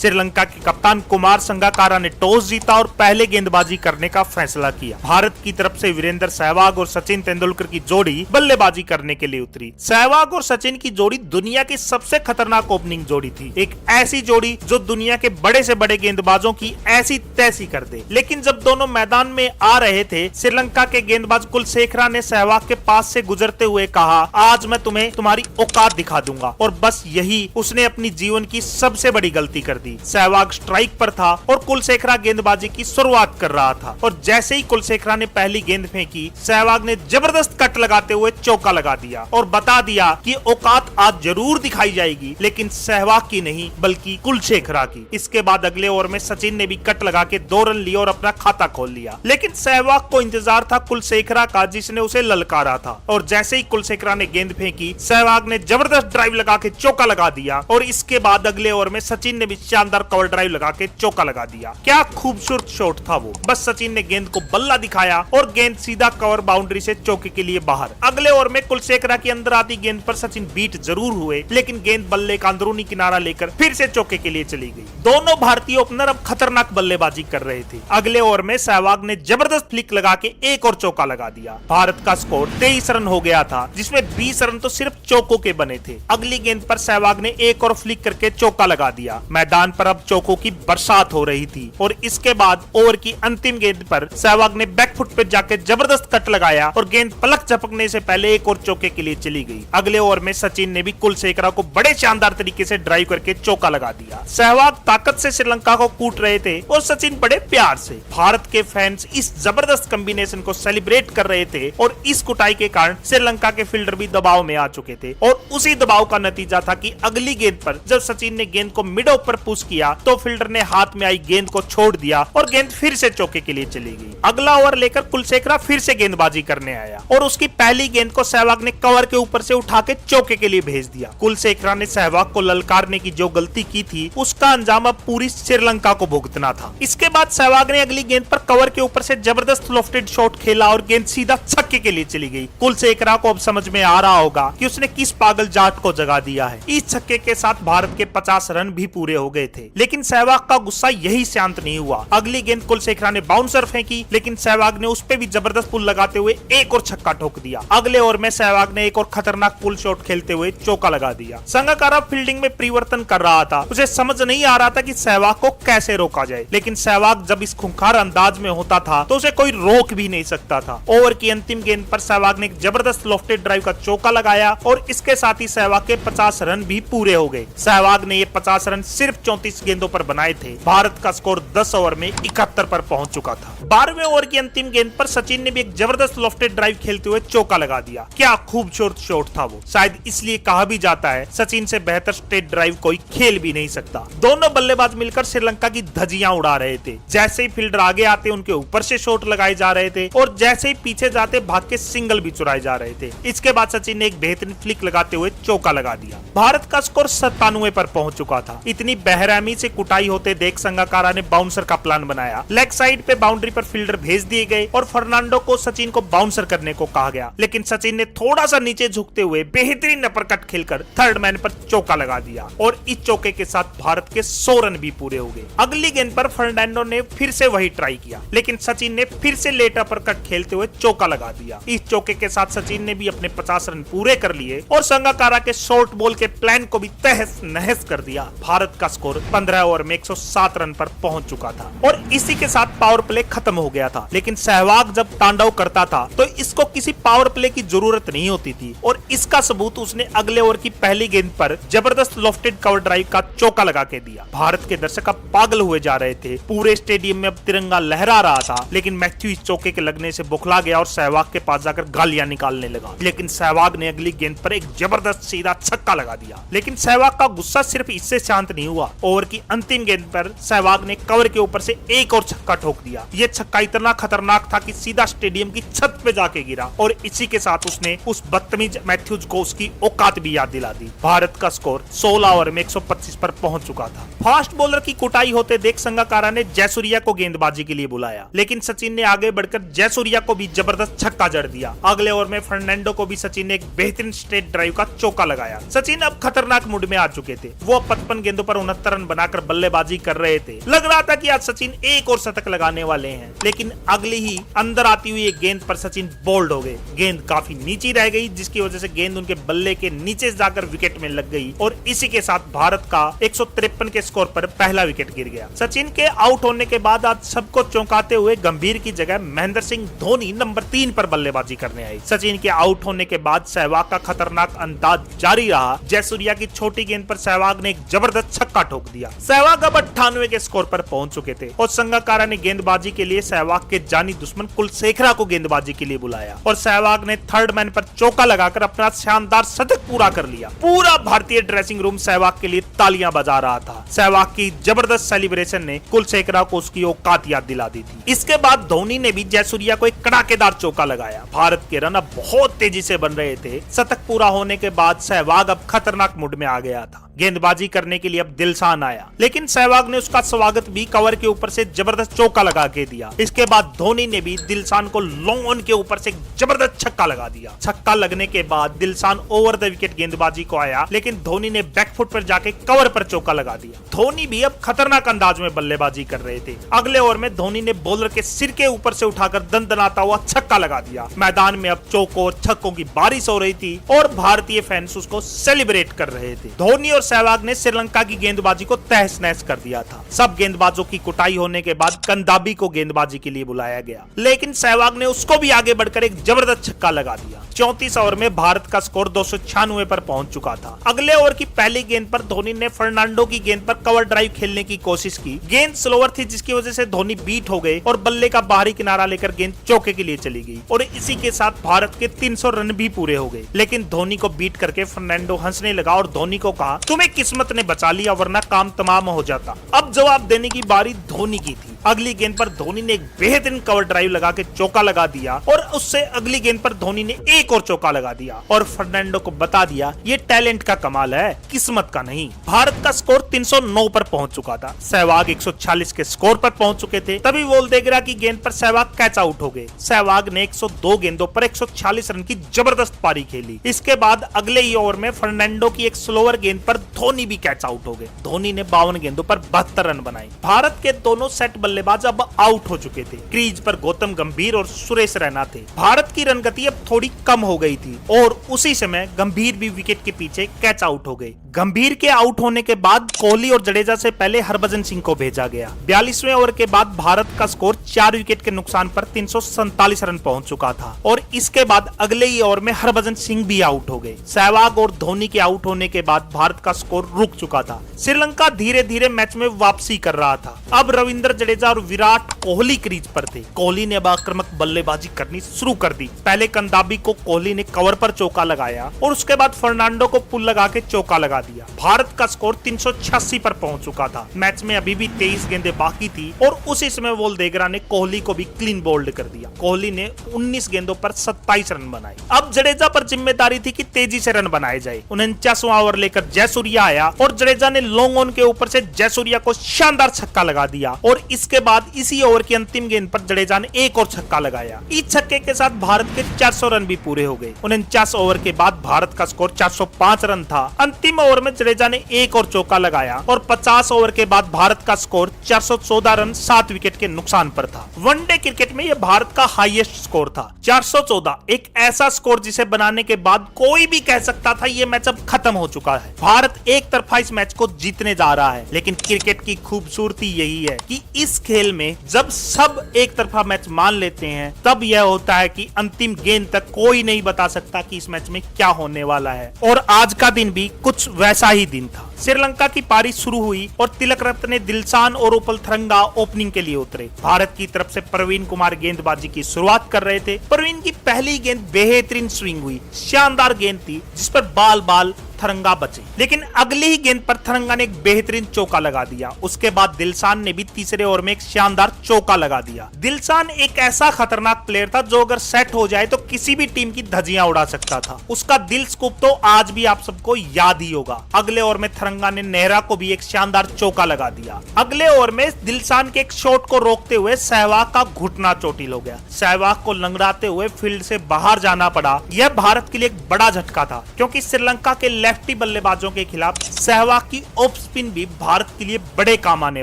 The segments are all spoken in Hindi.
श्रीलंका के कप्तान कुमार संगकारा ने टॉस जीता और पहले गेंदबाजी करने का फैसला किया। भारत की तरफ से वीरेंद्र सहवाग और सचिन तेंदुलकर की जोड़ी बल्लेबाजी करने के लिए उतरी। सहवाग और सचिन की जोड़ी दुनिया की सबसे खतरनाक ओपनिंग जोड़ी थी, एक ऐसी जोड़ी जो दुनिया के बड़े से बड़े गेंदबाजों की ऐसी तैसी कर दे। लेकिन जब दोनों मैदान में आ रहे थे, श्रीलंका के गेंदबाज कुलशेखरा ने सहवाग के पास से गुजरते हुए कहा, आज मैं तुम्हें तुम्हारी औकात दिखा दूंगा। और बस यही उसने अपनी जीवन की सबसे बड़ी गलती कर दी। सहवाग स्ट्राइक पर था और कुलशेखरा गेंदबाजी की शुरुआत कर रहा था और जैसे ही कुलशेखरा ने पहली गेंद फेंकी, सहवाग ने जबरदस्त कट लगाते हुए चौका लगा दिया और बता दिया कि औकात आज जरूर दिखाई जाएगी, लेकिन सहवाग की नहीं बल्कि कुलशेखरा की। इसके बाद अगले ओवर में सचिन ने भी कट लगा के 2 रन लिए और अपना खाता खोल लिया। लेकिन सहवाग को इंतजार था कुलशेखरा का, जिसने उसे ललकारा था। और जैसे ही कुलशेखरा ने गेंद फेंकी, सहवाग ने जबरदस्त ड्राइव लगा के चौका लगा दिया और इसके बाद अगले ओवर में सचिन ने भी शानदार कवर ड्राइव लगा के चौका लगा दिया। क्या खूबसूरत शॉट था वो। बस सचिन ने गेंद को बल्ला दिखाया और गेंद सीधा कवर बाउंड्री से चौके के लिए बाहर। अगले ओवर में कुलशेखरा की अंदर आती गेंद पर सचिन बीट जरूर हुए, लेकिन गेंद बल्ले का अंदरूनी किनारा लेकर फिर से चौके के लिए चली गई। दोनों भारतीय ओपनर अब खतरनाक बल्लेबाजी कर रहे थे। अगले ओवर में सहवाग ने जबरदस्त फ्लिक लगा के एक और चौका लगा दिया। भारत का स्कोर 23 रन हो गया था, जिसमें 20 रन तो सिर्फ चौकों के बने थे। अगली गेंद पर सहवाग ने एक और फ्लिक करके चौका लगा दिया। मैदान पर अब चौकों की बरसात हो रही थी और इसके बाद ओवर की अंतिम गेंद पर सहवाग ने बैकफुट पे जाकर जबरदस्त कट लगाया और गेंद पलक झपकने से पहले एक और चौके के लिए चली गई। अगले ओवर में सचिन ने भी कुलशेखरा को बड़े शानदार तरीके से ड्राइव करके चौका लगा दिया। सहवाग ताकत से श्रीलंका को कूट रहे थे और सचिन बड़े प्यार से। भारत के फैंस इस जबरदस्त कॉम्बिनेशन को सेलिब्रेट कर रहे थे और इस कुटाई के कारण श्रीलंका के फील्डर भी दबाव में आ चुके थे और उसी दबाव का नतीजा था कि अगली गेंद पर जब सचिन ने गेंद को मिड ऑफ पर पुश किया तो फील्डर ने हाथ में आई गेंद को छोड़ दिया और गेंद फिर से चौके के लिए चली गई। अगला ओवर लेकर कुलशेखरा फिर से गेंदबाजी करने आया और उसकी पहली गेंद को सहवाग ने कवर के ऊपर से उठा के चौके के लिए भेज दिया। कुलशेखरा ने सहवाग को ललकारने की जो गलती की थी, उसका अंजाम अब पूरी श्रीलंका को भुगतना था। इसके बाद सहवाग ने अगली गेंद पर कवर के ऊपर से जबरदस्त लॉफ्टेड शॉट खेला और गेंद सीधा छक्के के लिए चली गई। कुलशेखरा को अब समझ में आ रहा होगा कि उसने किस पागल जाट को जगा दिया है। इस छक्के के साथ भारत के 50 रन भी पूरे हो गए थे, लेकिन सहवाग का गुस्सा यही शांत नहीं हुआ। अगली गेंद कुलशेखरा ने बाउंसर फेंकी, लेकिन सहवाग ने उस पे भी जबरदस्त पुल लगाते हुए एक और छक्का ठोक दिया। अगले ओवर में सहवाग ने एक और खतरनाक पुल शॉट खेलते हुए चौका लगा दिया। संगकारा फील्डिंग में परिवर्तन कर रहा था, उसे समझ नहीं आ रहा था कि सहवाग को कैसे रोका जाए, लेकिन सहवाग जब इस खूंखार अंदाज में होता था तो उसे कोई रोक भी नहीं सकता था। ओवर की अंतिम गेंद पर सहवाग ने एक जबरदस्त लॉफ्टेड ड्राइव का चौका लगाया और इसके साथ ही सहवाग के 50 रन भी पूरे हो गए। सहवाग ने ये 50 रन सिर्फ 34 गेंदों पर बनाए थे। भारत का स्कोर 10 ओवर में 71 पर पहुंच चुका था। 12वें ओवर की अंतिम गेंद पर सचिन ने भी एक जबरदस्त लॉफ्टेड ड्राइव खेलते हुए चौका लगा दिया। क्या खूबसूरत शॉट था वो। शायद इसलिए कहा भी जाता है सचिन से बेहतर स्ट्रेट ड्राइव कोई खेल भी नहीं सकता। दोनों बल्लेबाज मिलकर श्रीलंका की धज्जियां उड़ा रहे थे। जैसे ही फील्डर आगे आते उनके ऊपर से शॉट लगाए जा रहे थे और जैसे ही पीछे जाते भाग के सिंगल भी चुराए जा रहे थे। इसके बाद सचिन ने एक बेहतरीन फ्लिक लगाते हुए चौका लगा दिया। भारत का स्कोर 97 पर पहुंच चुका था। इतनी बेरहमी से कुटाई होते देख संगकारा ने बाउंसर का प्लान बनाया। लेग साइड पे बाउंड्री पर फील्डर भेज दिए गए और फर्नांडो को सचिन को बाउंसर करने को कहा गया, लेकिन सचिन ने थोड़ा सा नीचे झुकते हुए बेहतरीन अपरकट खेलकर थर्ड मैन पर चौका लगा दिया और इस चौके के साथ भारत के 100 रन भी पूरे हो गए। अगली गेंद पर फर्नांडो ने फिर से वही ट्राई किया, लेकिन सचिन ने फिर से लेट अपरकट खेलते हुए चौका लगा दिया। इस चौके के साथ सचिन ने भी अपने 50 रन पूरे कर लिए और संगकारा के शॉर्ट बॉल के प्लान को भी तहस नहस कर दिया। भारत का स्कोर 15 ओवर में 107 रन पर पहुंच चुका था और इसी के साथ पावर प्ले खत्म हो गया था। लेकिन सहवाग जब तांडव करता था तो इसको किसी पावर प्ले की जरूरत नहीं होती थी और इसका सबूत उसने अगले ओवर की पहली गेंद पर जबरदस्त लॉफ्टेड कवर ड्राइव का चौका लगा के दिया। भारत के दर्शक अब पागल हुए जा रहे थे। पूरे स्टेडियम में अब तिरंगा लहरा रहा था, लेकिन मैथ्यू इस चौके के लगने से बुखला गया और सहवाग के पास जाकर गालियां निकालने लगा। लेकिन सहवाग ने अगली गेंद पर एक जबरदस्त सीधा छक्का लगा दिया। लेकिन सहवाग का गुस्सा सिर्फ इससे शांत नहीं हुआ। ओवर की अंतिम गेंद पर सहवाग ने कवर के ऊपर से एक और छक्का ठोक दिया। ये छक्का इतना खतरनाक था कि सीधा स्टेडियम की छत पे जाके गिरा और इसी के साथ उसने उस बदतमीज मैथ्यूज को उसकी औकात भी याद दिला दी। भारत का स्कोर 16 ओवर में 125 पर पहुंच चुका था। फास्ट बॉलर की कुटाई होते देख संगकारा ने जयसूर्या को गेंदबाजी के लिए बुलाया, लेकिन सचिन ने आगे बढ़कर जयसूर्या को भी जबरदस्त छक्का जड़ दिया। अगले ओवर में फर्नांडो को भी सचिन ने एक बेहतरीन स्ट्रेट ड्राइव का चौका लगाया। सचिन अब खतरनाक मूड में आ चुके थे। वो 55 गेंदों पर 69 रन बनाकर बल्लेबाजी कर रहे थे। लग रहा था कि आज सचिन एक और शतक लगाने वाले हैं, लेकिन अगली ही अंदर आती हुई एक गेंद पर सचिन बोल्ड हो गए। गेंद काफी नीचे रह गई, जिसकी वजह से गेंद उनके बल्ले के नीचे जाकर विकेट में लग गई और इसी के साथ भारत का 153 के स्कोर पर पहला विकेट गिर गया। सचिन के आउट होने के बाद आज सबको चौंकाते हुए गंभीर की जगह महेंद्र सिंह धोनी नंबर 3 पर बल्लेबाजी करने आए। सचिन के आउट होने के बाद सहवाग का खतरनाक अंदाज जारी रहा। जयसूर्या की छोटी गेंद पर सहवाग ने एक जबरदस्त छक्का ठोक दिया। सहवाग अब 98 के स्कोर पर पहुंच चुके थे और संगकारा ने गेंदबाजी के लिए सहवाग के जानी दुश्मन कुलशेखरा को गेंदबाजी के लिए बुलाया और सहवाग ने थर्ड मैन पर चौका लगाकर अपना शानदार शतक पूरा कर लिया। पूरा भारतीय ड्रेसिंग रूम सहवाग के लिए तालियां बजा रहा था। सहवाग की जबरदस्त सेलिब्रेशन ने कुलशेखरा को उसकी औकात याद दिला दी थी। इसके बाद धोनी ने भी जयसूर्या को एक कड़ाकेदार चौका लगाया। भारत के रन अब बहुत तेजी से बन रहे थे। शतक पूरा होने के बाद सहवाग अब खतरनाक मूड में आ गया था। गेंदबाजी करने के लिए अब दिलशान आया, लेकिन सहवाग ने उसका स्वागत भी कवर के ऊपर से जबरदस्त चौका लगा के दिया। इसके बाद धोनी ने भी दिलशान को लॉन्ग ऑन के ऊपर से जबरदस्त छक्का लगा दिया। छक्का लगने के बाद दिलशान ओवर द विकेट गेंदबाजी को आया, लेकिन धोनी ने बैकफुट पर जाके कवर पर चौका लगा दिया। धोनी भी अब खतरनाक अंदाज में बल्लेबाजी कर रहे थे। अगले ओवर में धोनी ने बॉलर के सिर के ऊपर से उठाकर दंदनाता हुआ छक्का लगा दिया। मैदान में अब चौकों और छक्कों की बारिश हो रही थी और भारतीय फैंस उसको सेलिब्रेट कर रहे थे। धोनी और सहवाग ने श्रीलंका की गेंदबाजी को तहस नहस कर दिया था। सब गेंदबाजों की कुटाई होने के बाद कंदाबी को गेंदबाजी के लिए बुलाया गया, लेकिन सहवाग ने उसको भी आगे बढ़कर एक जबरदस्त छक्का लगा दिया। 34 ओवर में भारत का स्कोर 296 पर पहुंच चुका था। अगले ओवर की पहली गेंद पर धोनी ने फर्नांडो की गेंद पर कवर ड्राइव खेलने की कोशिश की। गेंद स्लोअर थी, जिसकी वजह से धोनी बीट हो गए और बल्ले का बाहरी किनारा लेकर गेंद चौके के लिए चली गई और इसी के साथ भारत के 300 रन भी पूरे हो गए। लेकिन धोनी को बीट करके फर्नांडो हंसने लगा और धोनी को कहा, तुम्हें किस्मत ने बचा लिया, वरना काम तमाम हो जाता। अब जवाब देने की बारी धोनी की थी। अगली गेंद पर धोनी ने एक बेहतरीन कवर ड्राइव लगा के चौका लगा दिया और उससे अगली गेंद पर धोनी ने एक और चौका लगा दिया और फर्नांडो को बता दिया ये टैलेंट का कमाल है, किस्मत का नहीं। भारत का स्कोर 309 पर पहुंच चुका था। सहवाग 140 के स्कोर पर पहुंच चुके थे। तभी वोल्डेगरा की गेंद पर सहवाग कैच आउट हो गए। सहवाग ने 102 गेंदों पर 146 रन की जबरदस्त पारी खेली। इसके बाद अगले ही ओवर में फर्नांडो की एक स्लोअर गेंद पर धोनी भी कैच आउट हो गए। धोनी ने 52 गेंदों पर 72 रन बनाए। भारत के दोनों सेट बल्लेबाज अब आउट हो चुके थे। क्रीज पर गौतम गंभीर और सुरेश रैना थे। भारत की रन गति अब थोड़ी कम हो गई थी और उसी समय गंभीर भी विकेट के पीछे कैच आउट हो गए। गंभीर के आउट होने के बाद कोहली और जडेजा से पहले हरभजन सिंह को भेजा गया। 42वें ओवर के बाद भारत का स्कोर 4 विकेट के नुकसान पर 347 रन पहुंच चुका था और इसके बाद अगले ही ओवर में हरभजन सिंह भी आउट हो गए। सहवाग और धोनी के आउट होने के बाद भारत का स्कोर रुक चुका था। श्रीलंका धीरे धीरे मैच में वापसी कर रहा था। अब रविंद्र जडेजा और विराट कोहली क्रीज पर थे। कोहली ने आक्रामक बल्लेबाजी करनी शुरू कर दी। पहले कंदाबी को कोहली ने कवर पर चौका लगाया और उसके बाद फर्नांडो को पुल लगा के चौका लगा दिया। भारत का स्कोर 386 पर पहुंच चुका था। मैच में अभी भी 23 गेंदें बाकी थी और उसी समय वोल्डेगरा ने कोहली को भी क्लीन बोल्ड कर दिया। कोहली ने 19 गेंदों पर 27 रन बनाए। अब जडेजा पर जिम्मेदारी थी कि तेजी से रन बनाए जाए। 49वां ओवर लेकर जयसूर्या आया और जडेजा ने लॉन्ग ऑन के ऊपर से जयसूर्या को शानदार छक्का लगा दिया और इसके बाद इसी ओवर की अंतिम गेंद पर जडेजा ने एक और छक्का लगाया। इस छक्के के साथ भारत के 400 रन भी पूरे हो गए। 49 ओवर के बाद भारत का स्कोर 405 रन था। अंतिम ओवर में जडेजा ने एक और चौका लगाया और 50 ओवर के बाद भारत का स्कोर 414 रन 7 विकेट के नुकसान पर था। वनडे क्रिकेट में यह भारत का हाईएस्ट स्कोर था। 414 एक ऐसा स्कोर जिसे बनाने के बाद कोई भी कह सकता था ये मैच अब खत्म हो चुका है। भारत एक तरफा इस मैच को जीतने जा रहा है, लेकिन क्रिकेट की खूबसूरती यही है कि इस खेल में जब सब एक तरफा मैच मान लेते हैं तब यह होता है कि अंतिम गेंद तक कोई नहीं बता सकता कि इस मैच में क्या होने वाला है। और आज का दिन भी कुछ वैसा ही दिन था। श्रीलंका की पारी शुरू हुई और तिलक रत्ने दिलशान और उपल थरंगा ओपनिंग के लिए उतरे। भारत की तरफ से प्रवीण कुमार गेंदबाजी की शुरुआत कर रहे थे। प्रवीण की पहली गेंद बेहतरीन स्विंग हुई, शानदार गेंद थी जिस पर बाल बाल थरंगा बचे, लेकिन अगली ही गेंद पर थरंगा ने एक बेहतरीन चौका लगा दिया। उसके बाद दिलशान ने भी तीसरे ओवर में एक शानदार चौका लगा दिया। दिलशान एक ऐसा खतरनाक प्लेयर था जो अगर सेट हो जाए तो किसी भी टीम की धज्जियां उड़ा सकता था। उसका दिल स्कूप तो आज भी आप सबको याद ही होगा। अगले ओवर में थरंगा ने नेहरा को भी एक शानदार चौका लगा दिया। अगले ओवर में दिलशान के एक शॉट को रोकते हुए सहवाग का घुटना चोटिल हो गया। सहवाग को लंगड़ाते हुए फील्ड से बाहर जाना पड़ा। यह भारत के लिए एक बड़ा झटका था क्योंकि श्रीलंका के लेफ्टी बल्लेबाजों के खिलाफ सहवाग की ऑफ स्पिन भी भारत के लिए बड़े काम आने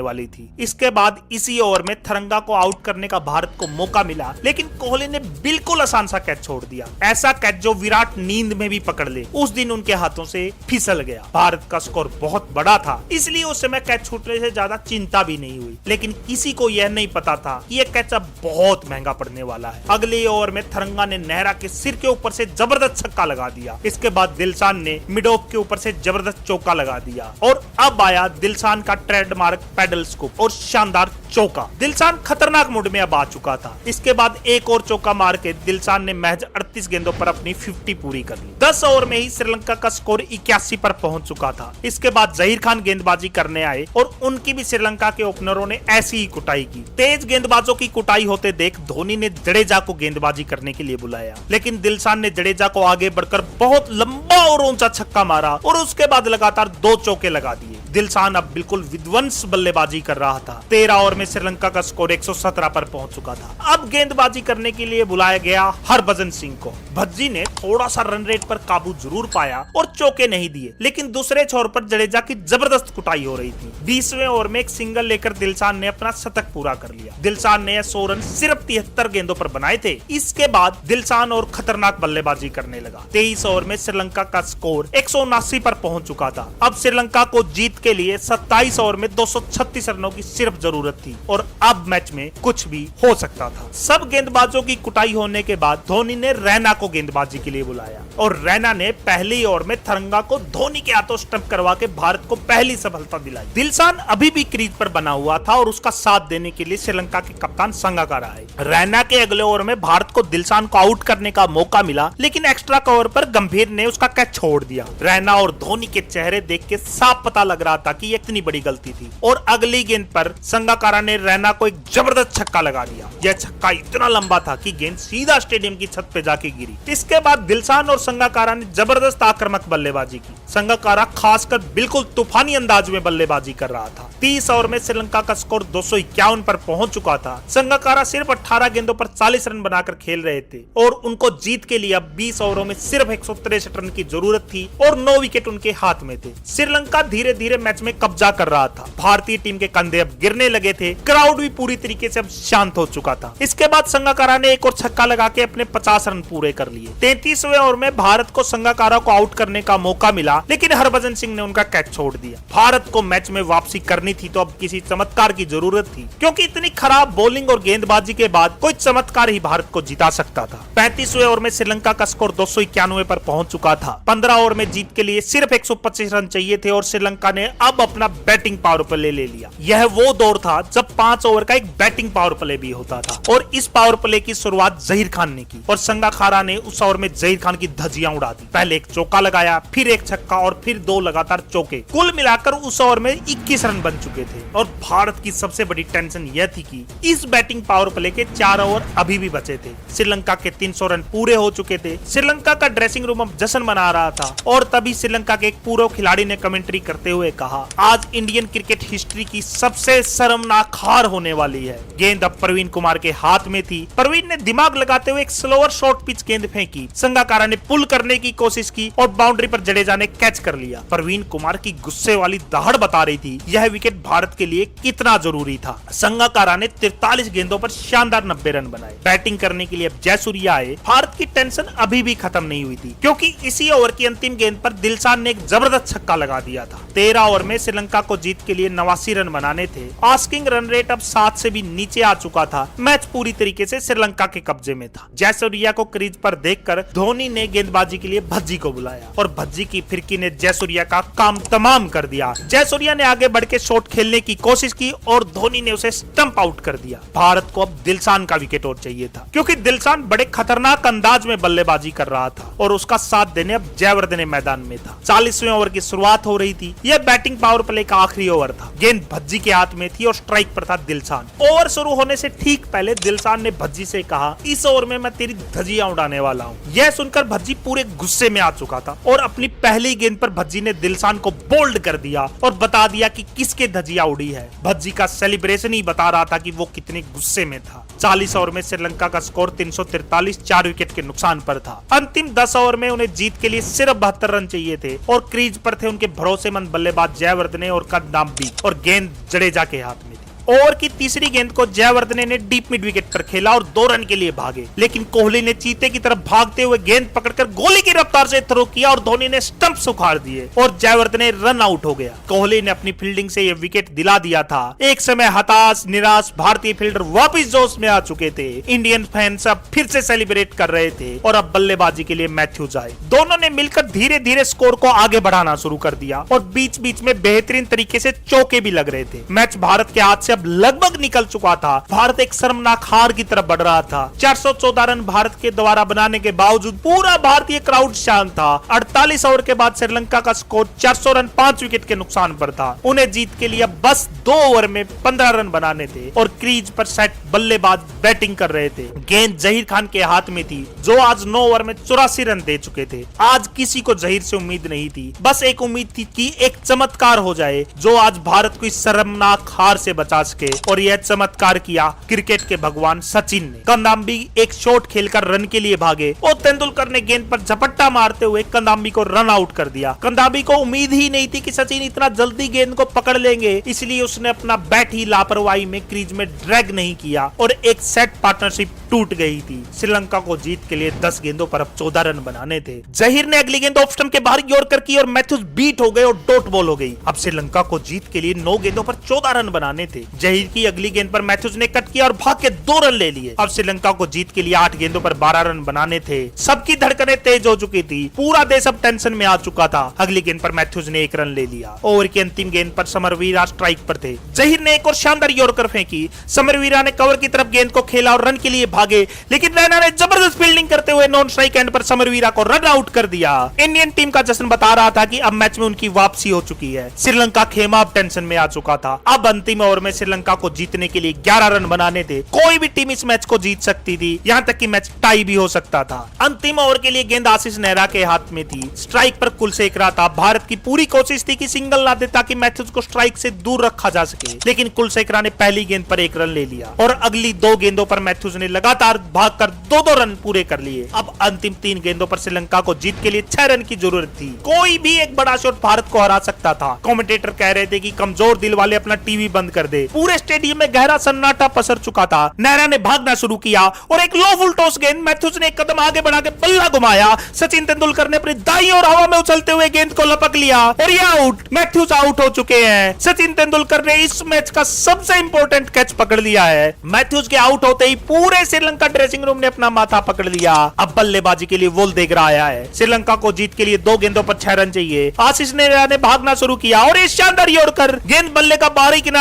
वाली थी। इसके बाद इसी ओवर में थरंगा को आउट करने का भारत को मौका मिला, लेकिन कोहली ने बिल्कुल आसान सा कैच छोड़ दिया। ऐसा कैच जो विराट नींद में भी पकड़ ले, उस दिन उनके हाथों से फिसल गया। भारत का स्कोर बहुत बड़ा था, इसलिए उस समय कैच छूटने से ज्यादा चिंता भी नहीं हुई, लेकिन किसी को यह नहीं पता था कि यह कैच अब बहुत महंगा पड़ने वाला है। अगले ओवर में थरंगा ने नेहरा के सिर के ऊपर से जबरदस्त छक्का लगा दिया। इसके बाद दिलशान ने मिड ऑफ के ऊपर से जबरदस्त चौका लगा दिया और अब आया दिलशान का ट्रेडमार्क पैडल स्कूप और शानदार चौका। दिलशान खतरनाक मूड में अब आ चुका था। इसके बाद एक और चौका मार के दिलशान ने महज 38 गेंदों पर अपनी 50 पूरी कर ली। 10 ओवर में ही श्रीलंका का स्कोर 81 पर पहुंच चुका था। इसके बाद जहीर खान गेंदबाजी करने आए और उनकी भी श्रीलंका के ओपनरों ने ऐसी ही कुटाई की। तेज गेंदबाजों की कुटाई होते देख धोनी ने जडेजा को गेंदबाजी करने के लिए बुलाया, लेकिन दिलशान ने जडेजा को आगे बढ़कर बहुत लंबा और ऊंचा छक्का मारा और उसके बाद लगातार 2 चौके लगा दिए। दिलशान अब बिल्कुल विध्वंस बल्लेबाजी कर रहा था। 13 ओवर में श्रीलंका का स्कोर 117 पर पहुंच चुका था। अब गेंदबाजी करने के लिए बुलाया गया हरभजन सिंह को। भज्जी ने थोड़ा सा रन रेट पर काबू जरूर पाया और चौके नहीं दिए, लेकिन दूसरे छोर पर जडेजा की जबरदस्त कुटाई हो रही थी। 20वें ओवर में एक सिंगल लेकर दिलशान ने अपना शतक पूरा कर लिया। दिलशान ने 100 रन सिर्फ 73 गेंदों पर बनाए थे। इसके बाद दिलशान और खतरनाक बल्लेबाजी करने लगा। 23 ओवर में श्रीलंका का स्कोर 179 पर पहुंच चुका था। अब श्रीलंका को जीत के लिए 27 ओवर में 236 रनों की सिर्फ जरूरत थी और अब मैच में कुछ भी हो सकता था। सब गेंदबाजों की कुटाई होने के बाद धोनी ने रैना को गेंदबाजी के लिए बुलाया और रैना ने पहली ओवर में थरंगा को धोनी के हाथों स्टंप करवा के भारत को पहली सफलता दिलाई। दिलशान अभी भी क्रीज पर बना हुआ था और उसका साथ देने के लिए श्रीलंका के कप्तान संगाकारा आए। रैना के अगले ओवर में भारत को दिलशान को आउट करने का मौका मिला, लेकिन एक्स्ट्रा कवर पर गंभीर ने उसका कैच छोड़ दिया। रैना और धोनी के चेहरे देख के साफ पता लग रहा था कि यह इतनी बड़ी गलती थी और अगली गेंद पर संगाकारा ने रैना को एक जबरदस्त छक्का लगा दिया। यह छक्का इतना लंबा था कि गेंद सीधा स्टेडियम की छत पे जाके गिरी। इसके बाद दिलशान और संगाकारा ने जबरदस्त आक्रामक बल्लेबाजी की। संगाकारा खासकर बिल्कुल तूफानी अंदाज में बल्लेबाजी कर रहा था। 30 ओवर में श्रीलंका का स्कोर 251 पर पहुंच चुका था। संगाकारा सिर्फ 18 गेंदों पर 40 रन बनाकर खेल रहे थे और उनको जीत के लिए अब 20 ओवरों में सिर्फ 163 रन की जरूरत थी और 9 विकेट उनके हाथ में थे। श्रीलंका धीरे धीरे मैच में कब्जा कर रहा था। भारतीय टीम के कंधे अब गिरने लगे थे। क्राउड भी पूरी तरीके से अब शांत हो चुका था। इसके बाद संगाकारा ने एक और छक्का लगा के अपने 50 रन पूरे कर लिए। 33वें ओवर में भारत को संगाकारा को आउट करने का मौका मिला, लेकिन हरभजन सिंह ने उनका कैच छोड़ दिया। भारत को मैच में वापसी करनी थी तो अब किसी चमत्कार की जरूरत थी, क्योंकि इतनी खराब बॉलिंग और गेंदबाजी के बाद कोई चमत्कार ही भारत को जिता सकता था। 35वें ओवर में श्रीलंका का स्कोर 291 पर पहुंच चुका था। 15 ओवर में जीत के लिए सिर्फ 125 रन चाहिए थे और श्रीलंका ने अब अपना बैटिंग पावर प्ले ले लिया। यह वो दौर था जब 5 ओवर का एक बैटिंग पावर प्ले भी होता था और इस पावर प्ले की शुरुआत जहीर खान ने की और संगाकारा ने उस ओवर में जहीर खान की धज्जियां उड़ा दी। पहले एक चौका लगाया, फिर एक छक्का और फिर 2 लगातार चौके। कुल मिलाकर उस ओवर में 21 रन बन चुके थे और भारत की सबसे बड़ी टेंशन यह थी कि इस बैटिंग पावर प्ले के 4 ओवर अभी भी बचे थे। श्रीलंका के 300 रन पूरे हो चुके थे। श्रीलंका का ड्रेसिंग रूम अब जश्न मना रहा था और तभी श्रीलंका के एक पूर्व खिलाड़ी ने कमेंट्री करते हुए कहा, आज इंडियन क्रिकेट हिस्ट्री की सबसे शर्मनाक हार होने वाली है। गेंद अब प्रवीण कुमार के हाथ में थी। प्रवीण ने दिमाग लगाते हुए एक स्लोअर शॉर्ट पिच गेंद फेंकी। संगाकारा ने पुल करने की कोशिश की और बाउंड्री पर जडेजा ने कैच कर लिया। प्रवीण कुमार की गुस्से वाली दहाड़ बता रही थी यह विकेट भारत के लिए कितना जरूरी था। संगाकारा ने 43 गेंदों पर शानदार 90 रन बनाए। बैटिंग करने के लिए अब जयसूर्या आए। भारत की टेंशन अभी भी खत्म नहीं हुई थी, क्योंकि इसी ओवर की अंतिम गेंद पर दिलशान ने एक जबरदस्त छक्का लगा दिया था। 13 ओवर में श्रीलंका को जीत के लिए 89 रन बनाने थे। आस्किंग रन रेट अब 7 से भी नीचे आ चुका था। मैच पूरी तरीके से श्रीलंका के कब्जे में था। जयसूर्या को क्रीज पर देखकर धोनी ने गेंदबाजी के लिए भज्जी को बुलाया और भज्जी की फिरकी ने जयसूर्या का काम तमाम कर दिया। जयसूर्या ने आगे बढ़ के शॉट खेलने की कोशिश की और धोनी ने उसे स्टंप आउट कर दिया। भारत को अब दिलशान का विकेट और चाहिए था, क्योंकि दिलशान बड़े खतरनाक अंदाज में बल्लेबाजी कर रहा था और उसका साथ देने अब जयवर्धने मैदान में था। 40वें ओवर की शुरुआत हो रही थी। यह बैटिंग पावर प्ले का आखिरी ओवर था। गेंद भज्जी के हाथ में थी और स्ट्राइक पर था दिलशान। ओवर शुरू होने से ठीक पहले दिलशान ने भज्जी से कहा, इस ओवर में मैं तेरी धज्जियां उड़ाने वाला हूँ। यह सुनकर भज्जी पूरे गुस्से में आ चुका था और अपनी पहली पहली गेंद पर भज्जी ने दिलशान को बोल्ड कर दिया और बता दिया कि किसके धजिया उड़ी है। भज्जी का सेलिब्रेशन ही बता रहा था कि वो कितने गुस्से में था। 40 ओवर में श्रीलंका का स्कोर 343, 4 विकेट के नुकसान पर था। अंतिम 10 ओवर में उन्हें जीत के लिए सिर्फ 72 रन चाहिए थे और क्रीज पर थे उनके भरोसेमंद बल्लेबाज जयवर्धने और कदम्बी और गेंद जडेजा के हाथ में। ओवर की तीसरी गेंद को जयवर्धने ने डीप मिड विकेट पर खेला और 2 रन के लिए भागे, लेकिन कोहली ने चीते की तरफ भागते हुए गेंद पकड़कर गोली की रफ्तार से थ्रो किया और धोनी ने स्टंप्स उखाड़ दिए और जयवर्धने रन आउट हो गया। कोहली ने अपनी फील्डिंग से यह विकेट दिला दिया था। एक समय हताश निराश भारतीय फील्डर वापिस जोश में आ चुके थे। इंडियन फैंस अब फिर से सेलिब्रेट कर रहे थे और अब बल्लेबाजी के लिए मैथ्यूज आए। दोनों ने मिलकर धीरे धीरे स्कोर को आगे बढ़ाना शुरू कर दिया और बीच बीच में बेहतरीन तरीके से चौके भी लग रहे थे। मैच भारत के हाथ से अब लगभग निकल चुका था। भारत एक शर्मनाक हार की तरफ बढ़ रहा था। 414 रन भारत के द्वारा बनाने के बावजूद पूरा भारतीय क्राउड शांत था। 48 ओवर के बाद श्रीलंका का स्कोर 400 रन 5 विकेट के नुकसान पर था। उन्हें जीत के लिए बस 2 ओवर में 15 रन बनाने थे और क्रीज पर सेट बल्लेबाज बैटिंग कर रहे थे। गेंद जहीर खान के हाथ में थी, जो आज 9 ओवर में 84 रन दे चुके थे। आज किसी को जहीर से उम्मीद नहीं थी, बस एक उम्मीद थी कि एक चमत्कार हो जाए जो आज भारत को इस शर्मनाक हार से बचा सके, और यह चमत्कार किया क्रिकेट के भगवान सचिन ने। कंदाम्बी एक शॉट खेलकर रन के लिए भागे और तेंदुलकर ने गेंद पर झपट्टा मारते हुए कंदाम्बी को रन आउट कर दिया। कंदाम्बी को उम्मीद ही नहीं थी कि सचिन इतना जल्दी गेंद को पकड़ लेंगे, इसलिए उसने अपना बैट ही लापरवाही में क्रीज में ड्रैग नहीं किया और एक सेट पार्टनरशिप टूट गई थी। श्रीलंका को जीत के लिए 10 गेंदों पर अब 14 रन बनाने थे। जहीर ने अगली गेंद ऑफ स्टंप के बाहर यॉर्कर की और मैथ्यूज बीट हो गए और डॉट बॉल हो गई। अब श्रीलंका को जीत के लिए 9 गेंदों पर 14 रन बनाने थे। जहीर की अगली गेंद पर मैथ्यूज ने कट किया और भाग के 2 रन ले लिए। अब श्रीलंका को जीत के लिए 8 गेंदों पर 12 रन बनाने थे। सबकी धड़कनें तेज हो चुकी थी, पूरा देश अब टेंशन में आ चुका था। अगली गेंद पर मैथ्यूज ने 1 रन ले लिया। ओवर की अंतिम गेंद पर समरवीरा स्ट्राइक पर थे। जहीर ने एक और शानदार यॉर्कर फेंकी। समरवीरा ने कवर की तरफ गेंद को खेला और रन के लिए भागे, लेकिन रैना ने जबरदस्त फील्डिंग करते हुए नॉन स्ट्राइक एंड पर समरवीरा को रन आउट कर दिया। इंडियन टीम का जश्न बता रहा था कि अब मैच में उनकी वापसी हो चुकी है। श्रीलंका खेमा अब टेंशन में आ चुका था। अब अंतिम ओवर में श्रीलंका को जीतने के लिए 11 रन बनाने थे। कोई भी टीम इस मैच को जीत सकती थी, यहां तक कि मैच टाई भी हो सकता था। अंतिम ओवर के लिए गेंद आशीष नेहरा के हाथ में थी। स्ट्राइक पर कुलशेखरा था। भारत की पूरी कोशिश थी कि सिंगल ना दे ताकि मैथ्यूज को स्ट्राइक से दूर रखा जा सके, लेकिन कुलशेखरा ने पहली गेंद पर 1 रन ले लिया और अगली 2 गेंदों पर मैथ्यूज ने लगातार भागकर 2-2 रन पूरे कर लिए। अब अंतिम 3 गेंदों पर श्रीलंका को जीत के लिए 6 रन की जरूरत थी। कोई भी एक बड़ा शॉट भारत को हरा सकता था। कमेंटेटर कह रहे थे कि कमजोर दिल वाले अपना टीवी बंद कर दे। पूरे स्टेडियम में गहरा सन्नाटा पसर चुका था। नेहरा ने भागना शुरू किया और एक लो फुल टॉस गेंद मैथ्यूज ने एक कदम आगे बढ़ा के बल्ला घुमाया। सचिन तेंदुलकर ने अपनी दाईं ओर हवा में उछलते हुए गेंद को लपक लिया और ये आउट। मैथ्यूज आउट हो चुके हैं। सचिन तेंदुलकर ने इस मैच का सबसे इंपॉर्टेंट कैच पकड़ लिया है। मैथ्यूज के आउट होते ही पूरे श्रीलंका ड्रेसिंग रूम ने अपना माथा पकड़ लिया। अब बल्लेबाजी के लिए वोल देख रहा है। श्रीलंका को जीत के लिए 2 गेंदों पर 6 रन चाहिए। आशीष नेहरा ने भागना शुरू किया और इस शानदार यॉर्कर गेंद बल्ले का बाहरी किनारे